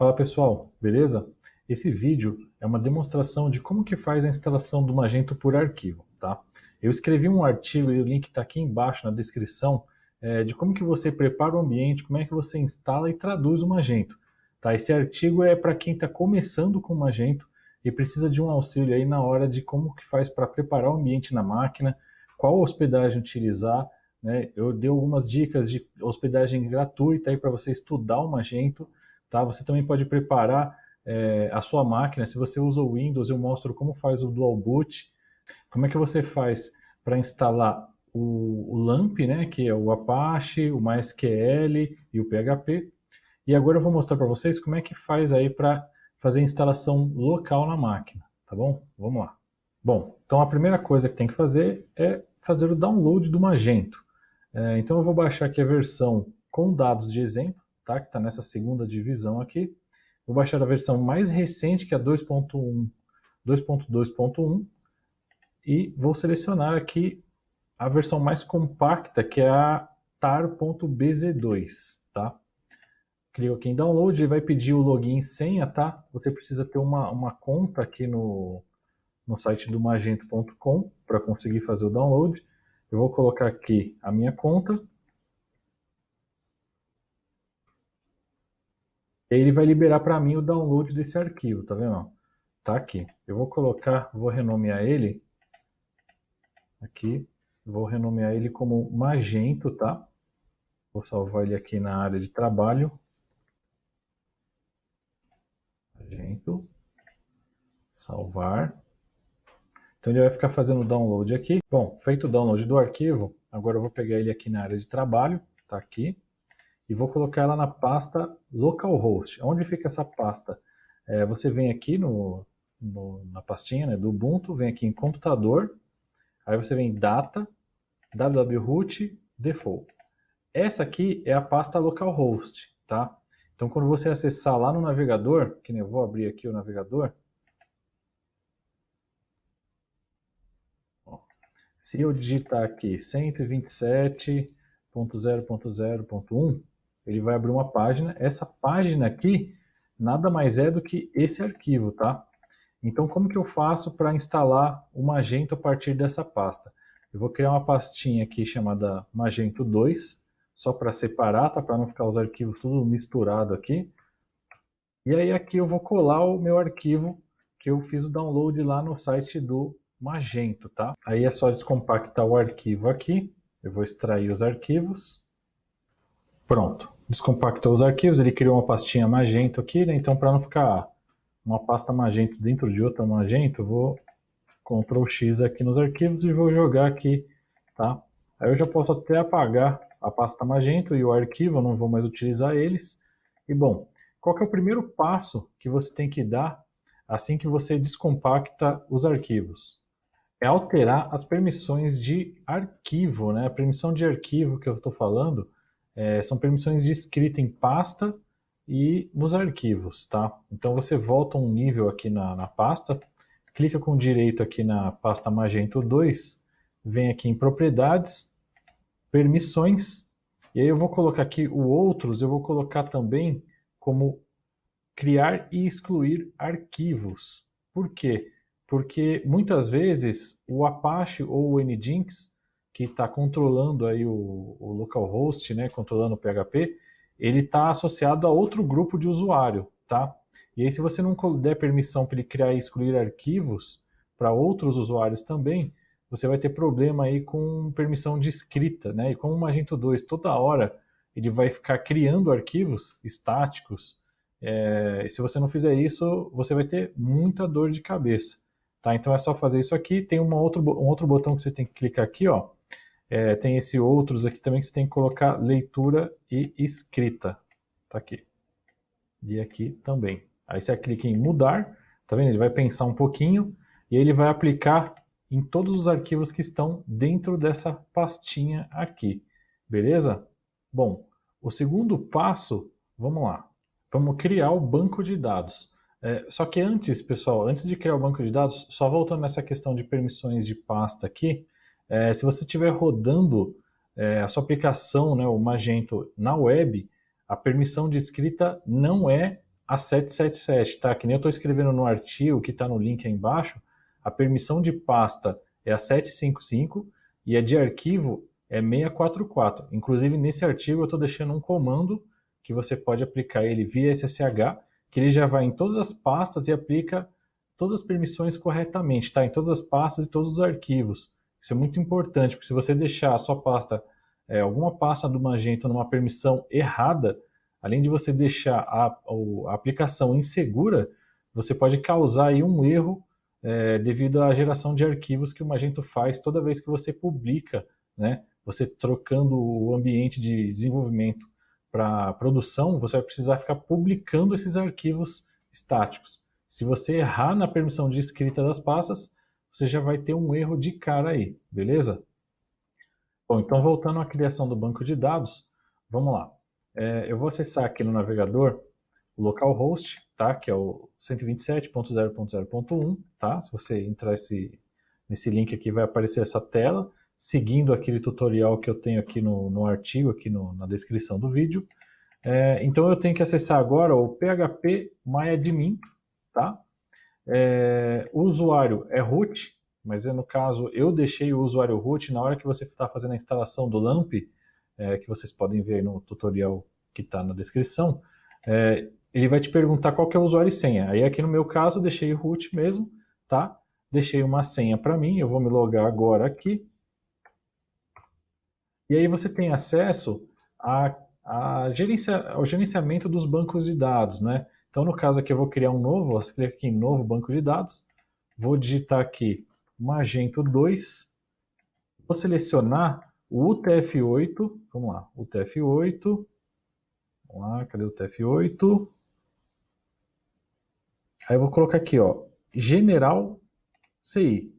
Fala pessoal, beleza? Esse vídeo é uma demonstração de como que faz a instalação do Magento por arquivo, tá? Eu escrevi um artigo e o link está aqui embaixo na descrição de como que você prepara o ambiente, como é que você instala e traduz o Magento, tá? Esse artigo é para quem está começando com o Magento e precisa de um auxílio aí na hora de como que faz para preparar o ambiente na máquina, qual hospedagem utilizar, né? Eu dei algumas dicas de hospedagem gratuita aí para você estudar o Magento. Tá? Você também pode preparar a sua máquina. Se você usa o Windows, eu mostro como faz o Dual Boot, como é que você faz para instalar o LAMP, né, que é o Apache, o MySQL e o PHP. E agora eu vou mostrar para vocês como é que faz aí para fazer a instalação local na máquina, tá bom? Vamos lá. Bom, então a primeira coisa que tem que fazer é fazer o download do Magento. Então eu vou baixar aqui a versão com dados de exemplo, tá? Que está nessa segunda divisão aqui. Vou baixar a versão mais recente, que é 2.2.1, e vou selecionar aqui a versão mais compacta, que é a tar.bz2, tá? Clico aqui em download, ele vai pedir o login e senha, tá? Você precisa ter uma conta aqui no site do magento.com para conseguir fazer o download. Eu vou colocar aqui a minha conta. E aí ele vai liberar para mim o download desse arquivo, tá vendo? Tá aqui. Eu vou colocar, vou renomear ele aqui, vou renomear ele como Magento, tá? Vou salvar ele aqui na área de trabalho. Magento. Salvar. Então ele vai ficar fazendo o download aqui. Bom, feito o download do arquivo, agora eu vou pegar ele aqui na área de trabalho, tá aqui, e vou colocar ela na pasta localhost. Onde fica essa pasta? Você vem aqui na pastinha, né, do Ubuntu, vem aqui em computador, aí você vem data, www-root, default. Essa aqui é a pasta localhost, tá? Então quando você acessar lá no navegador, que nem eu vou abrir aqui o navegador, se eu digitar aqui 127.0.0.1, ele vai abrir uma página. Essa página aqui nada mais é do que esse arquivo, tá? Então, como que eu faço para instalar o Magento a partir dessa pasta? Eu vou criar uma pastinha aqui chamada Magento 2, só para separar, tá? Para não ficar os arquivos tudo misturado aqui. E aí aqui eu vou colar o meu arquivo que eu fiz o download lá no site do Magento, tá? Aí é só descompactar o arquivo aqui. Eu vou extrair os arquivos. Pronto. Descompactou os arquivos, ele criou uma pastinha Magento aqui, né? Então para não ficar uma pasta Magento dentro de outra Magento, eu vou Ctrl X aqui nos arquivos e vou jogar aqui, tá? Aí eu já posso até apagar a pasta Magento e o arquivo, eu não vou mais utilizar eles. E bom, qual que é o primeiro passo que você tem que dar assim que você descompacta os arquivos? É alterar as permissões de arquivo, né? A permissão de arquivo que eu estou falando são permissões de escrita em pasta e nos arquivos, tá? Então você volta um nível aqui na pasta, clica com direito aqui na pasta Magento 2, vem aqui em propriedades, permissões, e aí eu vou colocar aqui o outros, eu vou colocar também como criar e excluir arquivos. Por quê? Porque muitas vezes o Apache ou o Nginx, que está controlando aí o localhost, né, controlando o PHP, ele está associado a outro grupo de usuário, tá? E aí se você não der permissão para ele criar e excluir arquivos para outros usuários também, você vai ter problema aí com permissão de escrita, né? E como o Magento 2 toda hora ele vai ficar criando arquivos estáticos, e se você não fizer isso, você vai ter muita dor de cabeça. Tá? Então é só fazer isso aqui. Tem um outro botão que você tem que clicar aqui, ó. Tem esse outros aqui também que você tem que colocar leitura e escrita. Tá aqui. E aqui também. Aí você clica em mudar, tá vendo? Ele vai pensar um pouquinho e ele vai aplicar em todos os arquivos que estão dentro dessa pastinha aqui. Beleza? Bom, o segundo passo, vamos lá. Vamos criar o banco de dados. Só que antes, pessoal, antes de criar o banco de dados, só voltando nessa questão de permissões de pasta aqui, se você estiver rodando a sua aplicação, né, o Magento, na web, a permissão de escrita não é a 777, tá? Que nem eu estou escrevendo no artigo que está no link aí embaixo, a permissão de pasta é a 755 e a de arquivo é 644. Inclusive, nesse artigo eu estou deixando um comando que você pode aplicar ele via SSH, que ele já vai em todas as pastas e aplica todas as permissões corretamente, tá? Em todas as pastas e todos os arquivos. Isso é muito importante, porque se você deixar a sua pasta, alguma pasta do Magento numa permissão errada, além de você deixar a aplicação insegura, você pode causar aí um erro devido à geração de arquivos que o Magento faz toda vez que você publica, né? Você trocando o ambiente de desenvolvimento para produção, você vai precisar ficar publicando esses arquivos estáticos. Se você errar na permissão de escrita das pastas, você já vai ter um erro de cara aí, beleza? Bom, então voltando à criação do banco de dados, vamos lá. Eu vou acessar aqui no navegador o localhost, tá? Que é o 127.0.0.1, tá? Se você entrar nesse link aqui, vai aparecer essa tela, seguindo aquele tutorial que eu tenho aqui no artigo, aqui na descrição do vídeo. Então eu tenho que acessar agora o PHP MyAdmin, tá? O usuário é root, mas no caso eu deixei o usuário root na hora que você está fazendo a instalação do LAMP, que vocês podem ver aí no tutorial que está na descrição, ele vai te perguntar qual que é o usuário e senha. Aí aqui no meu caso eu deixei root mesmo, tá? Deixei uma senha para mim, eu vou me logar agora aqui. E aí você tem acesso ao gerenciamento dos bancos de dados, né? Então no caso aqui eu vou criar um novo, você clica aqui em novo banco de dados, vou digitar aqui Magento 2, vou selecionar o UTF-8, vamos lá, UTF-8, vamos lá, cadê o UTF-8? Aí eu vou colocar aqui, ó, General CI,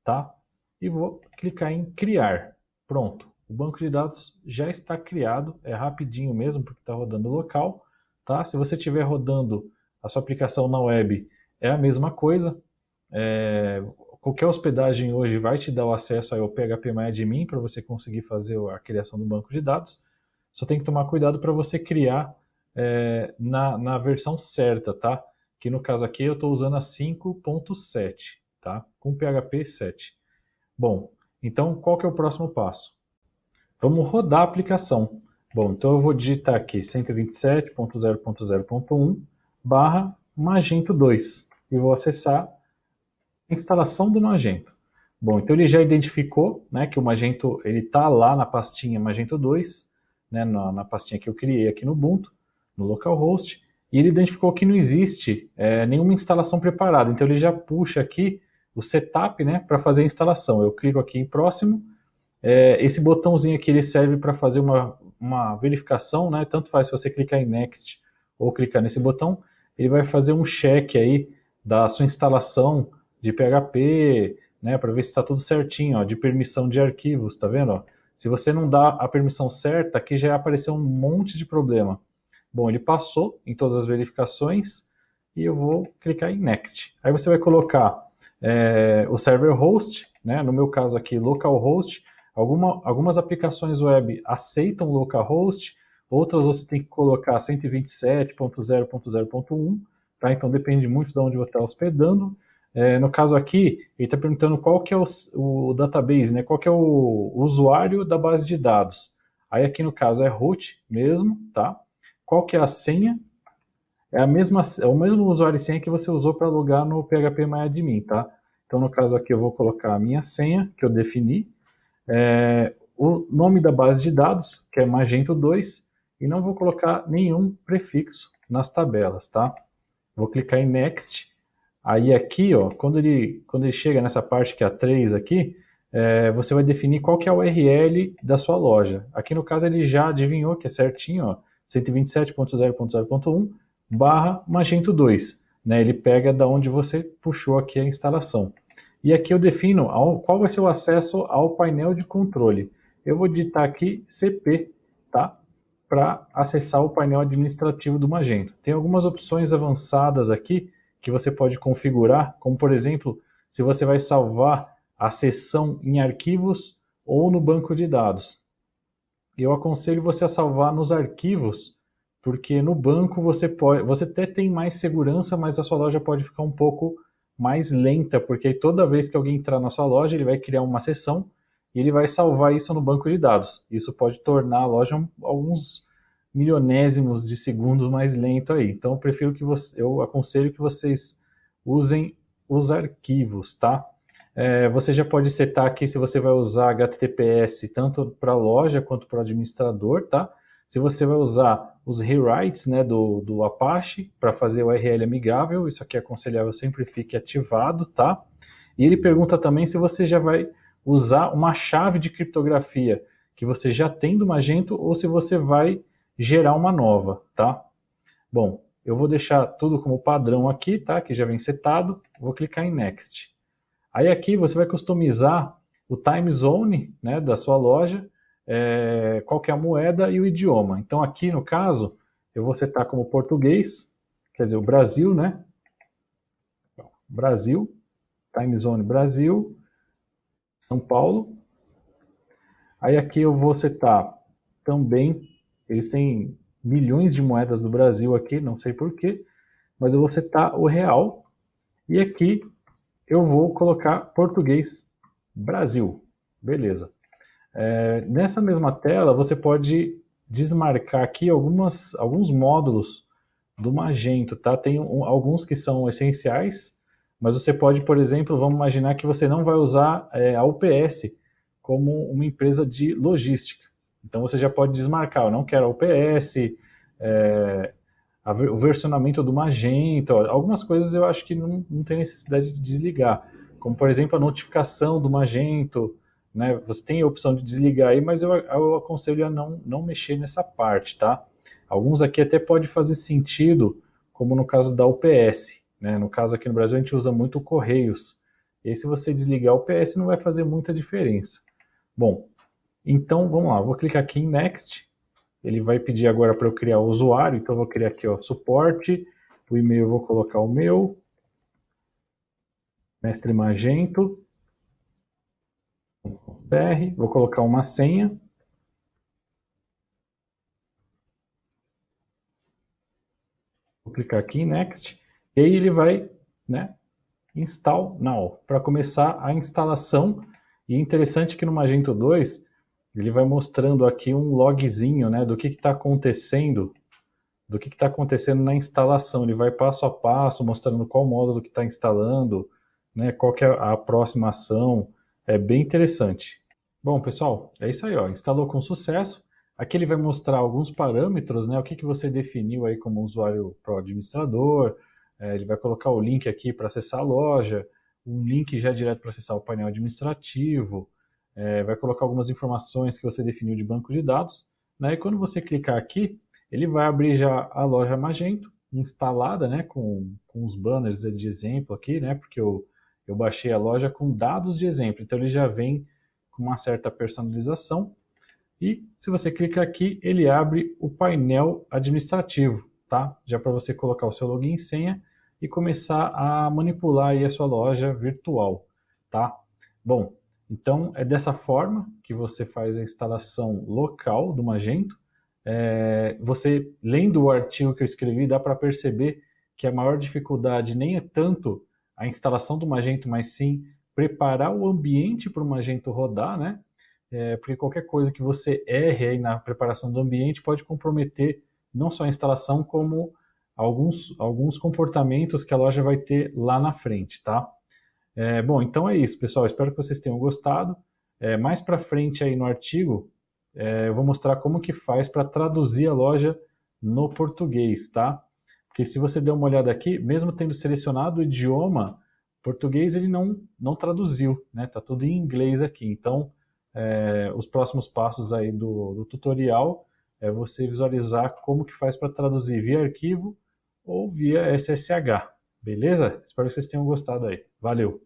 tá? E vou clicar em criar, pronto. O banco de dados já está criado, é rapidinho mesmo, porque está rodando local, tá? Se você estiver rodando a sua aplicação na web, é a mesma coisa. Qualquer hospedagem hoje vai te dar o acesso ao PHP MyAdmin para você conseguir fazer a criação do banco de dados. Só tem que tomar cuidado para você criar na versão certa, tá? Que no caso aqui eu estou usando a 5.7, tá? Com PHP 7. Bom, então qual que é o próximo passo? Vamos rodar a aplicação. Bom, então eu vou digitar aqui 127.0.0.1 barra Magento 2 e vou acessar a instalação do Magento. Bom, então ele já identificou, né, que o Magento está lá na pastinha Magento 2, né, na pastinha que eu criei aqui no Ubuntu, no localhost, e ele identificou que não existe nenhuma instalação preparada. Então ele já puxa aqui o setup, né, para fazer a instalação. Eu clico aqui em próximo. Esse botãozinho aqui ele serve para fazer uma verificação, né? Tanto faz se você clicar em Next ou clicar nesse botão, ele vai fazer um check aí da sua instalação de PHP, né? Para ver se está tudo certinho, ó, de permissão de arquivos, tá vendo? Ó? Se você não dá a permissão certa, aqui já apareceu um monte de problema. Bom, ele passou em todas as verificações e eu vou clicar em Next. Aí você vai colocar o server host, né? No meu caso aqui, localhost. Algumas aplicações web aceitam localhost, outras você tem que colocar 127.0.0.1, tá? Então depende muito de onde você está hospedando. No caso aqui, ele está perguntando qual que é o database, né? Qual que é o usuário da base de dados. Aí aqui no caso é root mesmo, tá? Qual que é a senha? É o mesmo usuário e senha que você usou para logar no PHP MyAdmin, tá? Então no caso aqui eu vou colocar a minha senha, que eu defini, o nome da base de dados, que é Magento 2, e não vou colocar nenhum prefixo nas tabelas, tá? Vou clicar em Next, aí aqui, ó, quando ele chega nessa parte que é a 3 aqui, você vai definir qual que é a URL da sua loja. Aqui no caso ele já adivinhou que é certinho, ó, 127.0.0.1 barra Magento 2, né? Ele pega da onde você puxou aqui a instalação. E aqui eu defino qual vai ser o acesso ao painel de controle. Eu vou digitar aqui CP, tá? Para acessar o painel administrativo do Magento. Tem algumas opções avançadas aqui que você pode configurar, como por exemplo, se você vai salvar a seção em arquivos ou no banco de dados. Eu aconselho você a salvar nos arquivos, porque no banco você até tem mais segurança, mas a sua loja pode ficar um pouco mais lenta, porque toda vez que alguém entrar na sua loja, ele vai criar uma sessão e ele vai salvar isso no banco de dados. Isso pode tornar a loja alguns milionésimos de segundos mais lento aí. Então eu aconselho que vocês usem os arquivos, tá? Você já pode setar aqui se você vai usar HTTPS tanto para a loja quanto para o administrador, tá? Se você vai usar os rewrites, né, do Apache para fazer o URL amigável, isso aqui é aconselhável sempre fique ativado, tá? E ele pergunta também se você já vai usar uma chave de criptografia que você já tem do Magento ou se você vai gerar uma nova, tá? Bom, eu vou deixar tudo como padrão aqui, tá? Que já vem setado. Vou clicar em Next. Aí aqui você vai customizar o time zone, né, da sua loja, qual que é a moeda e o idioma. Então aqui no caso, eu vou setar como português, quer dizer, o Brasil, né? Brasil, time zone Brasil, São Paulo. Aí aqui eu vou setar também, eles têm milhões de moedas do Brasil aqui, não sei porquê, mas eu vou setar o real. E aqui eu vou colocar português Brasil. Beleza. Nessa mesma tela, você pode desmarcar aqui alguns módulos do Magento, tá? Tem alguns que são essenciais, mas você pode, por exemplo, vamos imaginar que você não vai usar a UPS como uma empresa de logística. Então você já pode desmarcar, eu não quero a UPS, o versionamento do Magento, algumas coisas eu acho que não tem necessidade de desligar, como por exemplo a notificação do Magento, né? Você tem a opção de desligar aí, mas eu aconselho a não mexer nessa parte, tá? Alguns aqui até pode fazer sentido, como no caso da UPS, né? No caso aqui no Brasil a gente usa muito o Correios, e aí se você desligar o UPS não vai fazer muita diferença. Bom, então vamos lá, vou clicar aqui em Next. Ele vai pedir agora para eu criar o usuário, então eu vou criar aqui, ó, suporte, o e-mail eu vou colocar o meu, Mestre Magento, vou colocar uma senha, vou clicar aqui em Next, e aí ele vai, né, Install Now, para começar a instalação, e é interessante que no Magento 2, ele vai mostrando aqui um logzinho, né, do que está acontecendo, na instalação. Ele vai passo a passo, mostrando qual módulo que está instalando, né, qual que é a próxima ação. É bem interessante. Bom, pessoal, é isso aí, ó. Instalou com sucesso. Aqui ele vai mostrar alguns parâmetros, né, o que você definiu aí como usuário para o administrador. Ele vai colocar o link aqui para acessar a loja, um link já direto para acessar o painel administrativo, vai colocar algumas informações que você definiu de banco de dados, né, e quando você clicar aqui, ele vai abrir já a loja Magento, instalada, né, com os banners de exemplo aqui, né, porque eu baixei a loja com dados de exemplo, então ele já vem com uma certa personalização, e se você clicar aqui, ele abre o painel administrativo, tá? Já para você colocar o seu login e senha e começar a manipular aí a sua loja virtual, tá? Bom, então é dessa forma que você faz a instalação local do Magento. Você, lendo o artigo que eu escrevi, dá para perceber que a maior dificuldade nem é tanto a instalação do Magento, mas sim preparar o ambiente para o Magento rodar, né? Porque qualquer coisa que você erre aí na preparação do ambiente pode comprometer não só a instalação, como alguns comportamentos que a loja vai ter lá na frente, tá? Bom, então é isso, pessoal. Espero que vocês tenham gostado. Mais para frente aí no artigo, eu vou mostrar como que faz para traduzir a loja no português, tá? Porque se você der uma olhada aqui, mesmo tendo selecionado o idioma, português ele não traduziu, né? Tá tudo em inglês aqui. Então, os próximos passos aí do tutorial é você visualizar como que faz para traduzir via arquivo ou via SSH, beleza? Espero que vocês tenham gostado aí. Valeu!